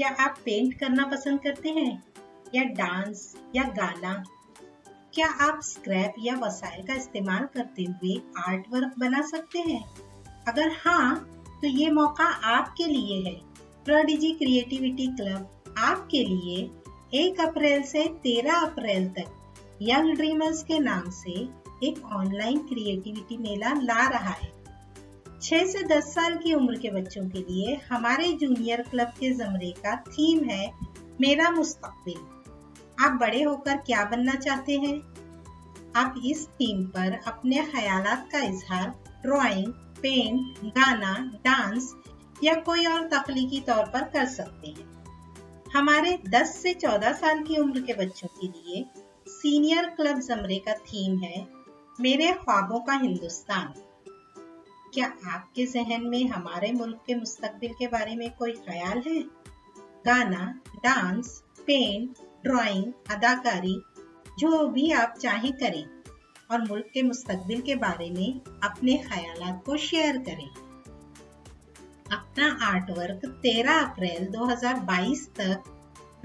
क्या आप पेंट करना पसंद करते हैं या डांस या गाना? क्या आप स्क्रैप या वसाइल का इस्तेमाल करते हुए आर्ट वर्क बना सकते हैं? अगर हाँ, तो ये मौका आपके लिए है। प्रोडिजी क्रिएटिविटी क्लब आपके लिए 1 अप्रैल से 13 अप्रैल तक यंग ड्रीमर्स के नाम से एक ऑनलाइन क्रिएटिविटी मेला ला रहा है। 6 से 10 साल की उम्र के बच्चों के लिए हमारे जूनियर क्लब के ज़मरे का थीम है मेरा मुस्तकबिल। आप बड़े होकर क्या बनना चाहते हैं? आप इस थीम पर अपने ख्यालात का इजहार ड्राइंग, पेंट, गाना, डांस या कोई और तख्लीकी तौर पर कर सकते हैं। हमारे 10 से 14 साल की उम्र के बच्चों के लिए सीनियर क्लब ज़मरे का थीम है मेरे ख्वाबों का हिंदुस्तान। क्या आपके जहन में हमारे मुल्क के मुस्तकबिल के बारे में कोई ख्याल है? गाना, डांस, पेंट, ड्राइंग, अदाकारी, जो भी आप चाहें करें और मुल्क के मुस्तकबिल के बारे में अपने ख्यालात को शेयर करें। अपना आर्ट वर्क 13 अप्रैल 2022 तक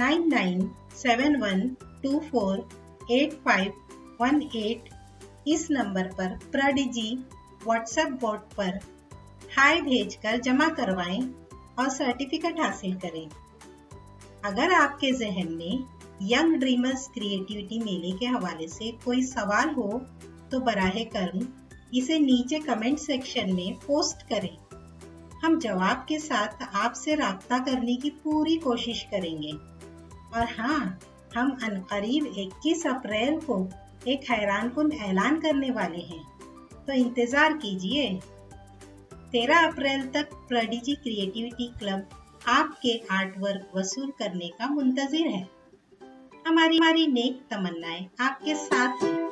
9971248518 इस नंबर पर प्रोडिजी व्हाट्सएप बोर्ड पर हाय भेजकर जमा करवाएं और सर्टिफिकेट हासिल करें। अगर आपके जहन में यंग ड्रीमर्स क्रिएटिविटी मेले के हवाले से कोई सवाल हो तो बराहे करम इसे नीचे कमेंट सेक्शन में पोस्ट करें। हम जवाब के साथ आपसे राब्ता करने की पूरी कोशिश करेंगे। और हाँ, हम अनकरीब 21 अप्रैल को एक हैरानकुन ऐलान करने वाले हैं, तो इंतजार कीजिए। 13 अप्रैल तक प्रोडिजी क्रिएटिविटी क्लब आपके आर्ट वर्क वसूल करने का मुंतजिर है। हमारी नेक तमन्नाएं आपके साथ हैं।